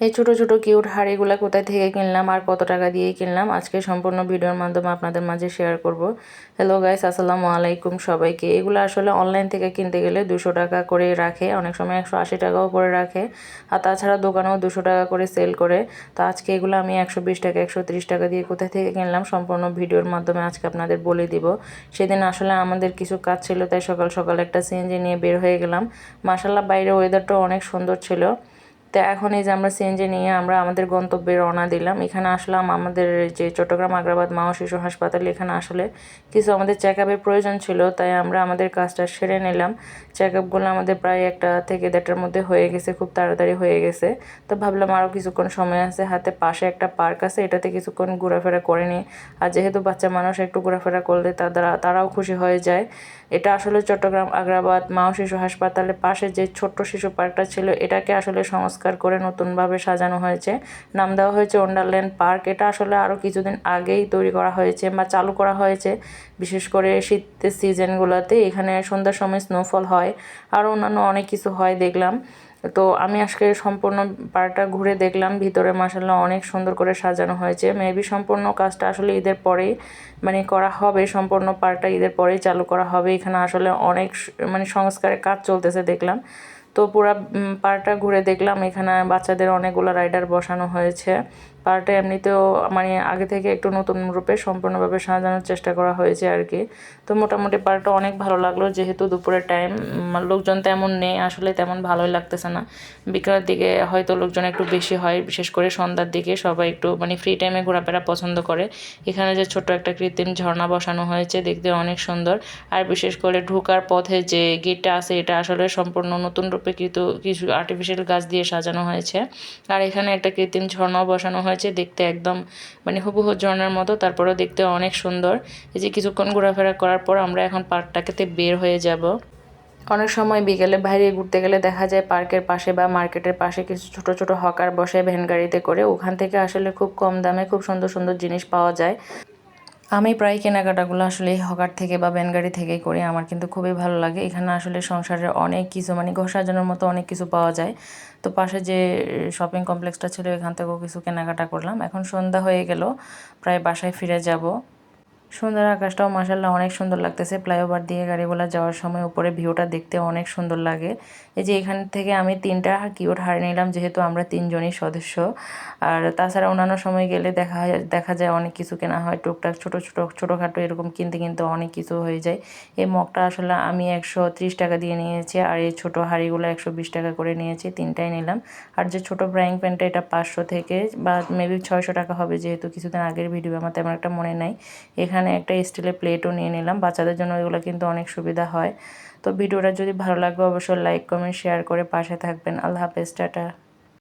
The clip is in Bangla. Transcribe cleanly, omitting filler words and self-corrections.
এই ছোট ছোট কিউট হাঁড়িগুলো কোথায় থেকে কিনলাম আর কত টাকা দিয়ে কিনলাম আজকে সম্পূর্ণ ভিডিওর মাধ্যমে আপনাদের মাঝে শেয়ার করব। হ্যালো গাইস, আসসালামু আলাইকুম সবাইকে। এগুলো আসলে অনলাইন থেকে কিনতে গেলে 200 টাকা করে রাখে, অনেক সময় 180 টাকাও করে রাখে, আর তাছাড়া দোকানেও 200 টাকা করে সেল করে। তো আজকে এগুলো আমি 120 টাকা 130 টাকা দিয়ে কোথায় থেকে কিনলাম সম্পূর্ণ ভিডিওর মাধ্যমে আজকে আপনাদের বলে দিব। সেদিন আসলে আমাদের কিছু কাজ ছিল, তাই সকাল সকাল একটা সিএনজি নিয়ে বের হয়ে গেলাম। মাশাআল্লাহ বাইরে ওয়েদারটাও অনেক সুন্দর ছিল। তো এখন এই যে আমরা সিএনজি নিয়ে আমরা আমাদের গন্তব্যে রওনা দিলাম। এখানে আসলাম আমাদের যে চট্টগ্রাম আগ্রাবাদ মা ও শিশু হাসপাতাল, এখানে আসলে কিছু আমাদের চেক আপের প্রয়োজন ছিল, তাই আমরা আমাদের কাজটা সেরে নিলাম। চেক আপগুলো আমাদের প্রায় 1টা থেকে 1:30টার মধ্যে হয়ে গেছে, খুব তাড়াতাড়ি হয়ে গেছে। তো ভাবলাম আরও কিছুক্ষণ সময় আছে হাতে, পাশে একটা পার্ক আছে, এটাতে কিছুক্ষণ ঘোরাফেরা করে নিই। আর যেহেতু বাচ্চা মানুষ একটু ঘোরাফেরা করলে তারাও খুশি হয়ে যায়। এটা আসলে চট্টগ্রাম আগ্রাবাদ মা ও শিশু হাসপাতালের পাশে যে ছোট্ট শিশু পার্কটা ছিল, এটাকে আসলে সংস্কার করে নতুনভাবে সাজানো হয়েছে, নাম দেওয়া হয়েছে ওয়ান্ডারল্যান্ড পার্ক। এটা আসলে আরও কিছুদিন আগেই তৈরি করা হয়েছে বা চালু করা হয়েছে, বিশেষ করে শীতের সিজনগুলোতে। এখানে সন্ধ্যার সময় স্নোফল হয়, আর অন্যান্য অনেক কিছু হয় দেখলাম। তো আমি আজকে সম্পূর্ণ পার্কটা ঘুরে দেখলাম, ভিতরে মাশাআল্লাহ অনেক সুন্দর করে সাজানো হয়েছে। মেবি সম্পূর্ণ কাজটা আসলে ঈদের পরেই করা হবে, সম্পূর্ণ পার্কটা ঈদের পরেই চালু করা হবে। এখানে আসলে অনেক সংস্কারের কাজ চলতেছে দেখলাম। তো পুরা পার্কটা ঘুরে দেখলাম, এখানে বাচ্চাদের অনেকগুলো রাইডার বসানো হয়েছে। পার্কটা এমনিতেও আগে থেকে একটু নতুন রূপে সম্পূর্ণভাবে সাজানোর চেষ্টা করা হয়েছে আর কি। তো মোটামুটি পার্কটা অনেক ভালো লাগলো, যেহেতু দুপুরের টাইম, লোকজন তেমন নেই আসলে, তেমন ভালোই লাগতেছে না। বিকালের দিকে হয়তো লোকজন একটু বেশি হয়, বিশেষ করে সন্ধ্যার দিকে সবাই একটু ফ্রি টাইমে ঘোরাফেরা পছন্দ করে। এখানে যে ছোট্ট একটা কৃত্রিম ঝর্ণা বসানো হয়েছে, দেখতে অনেক সুন্দর। আর বিশেষ করে ঢোকার পথে যে গেটটা আছে, এটা আসলে সম্পূর্ণ নতুন রূপে কিছু আর্টিফিশিয়াল গাছ দিয়ে সাজানো হয়েছে। আর এখানে একটা কৃত্রিম ঝর্ণাও বসানো হয়েছে, দেখতে একদম হুবহু ঝর্ণার মতো, তারপরেও দেখতে অনেক সুন্দর। এই যে কিছুক্ষণ ঘোরাফেরা করার পর আমরা এখন পার্কটাকে বের হয়ে যাব। অনেক সময় বিকেলে বাইরে ঘুরতে গেলে দেখা যায় পার্কের পাশে বা মার্কেটের পাশে কিছু ছোট ছোট হকার বসে ভ্যান গাড়িতে করে, ওখান থেকে আসলে খুব কম দামে খুব সুন্দর সুন্দর জিনিস পাওয়া যায়। আমি প্রায় কেনাকাটাগুলো আসলে হকার থেকে বা ভ্যান গাড়ি থেকেই করি, আমার কিন্তু খুবই ভালো লাগে। এখানে আসলে সংসারের অনেক কিছু ঘর সাজানোর মতো অনেক কিছু পাওয়া যায়। তো পাশে যে শপিং কমপ্লেক্সটা ছিল, এখান থেকেও কিছু কেনাকাটা করলাম। এখন সন্ধ্যা হয়ে গেল, প্রায় বাসায় ফিরে যাব। সন্ধ্যার আকাশটাও মাশাআল্লাহ অনেক সুন্দর লাগতেছে। ফ্লাইওভার দিয়ে গাড়িগুলো যাওয়ার সময় উপরে ভিউটা দেখতে অনেক সুন্দর লাগে। এই যে এখান থেকে আমি 3টা কিউট হার নিলাম, যেহেতু আমরা 3জনই সদস্য। আর তাছাড়া অন্যান্য সময় গেলে দেখা যায় অনেক কিছু কেনা হয়, টুকটাক ছোটোখাটো এরকম কিনতে কিনতে অনেক কিছু হয়ে যায়। এই মগটা আসলে আমি 130 টাকা দিয়ে নিয়েছি, আর এই ছোটো হাঁড়িগুলো 120 টাকা করে নিয়েছি, 3টাই নিলাম। আর যে ছোটো ফ্রাইং প্যানটা, এটা 500 থেকে বা মেবি 600 টাকা হবে, যেহেতু কিছুদিন আগের ভিডিও, আমার তেমন একটা মনে নাই। এখানে একটা স্টিলের প্লেটও নিয়ে নিলাম, বাচ্চাদের জন্য এগুলো কিন্তু অনেক সুবিধা হয়। তো ভিডিওটা যদি ভালো লাগে অবশ্যই লাইক কমেন্ট শেয়ার করে পাশে থাকবেন। আল্লাহ হাফেজ, টাটা।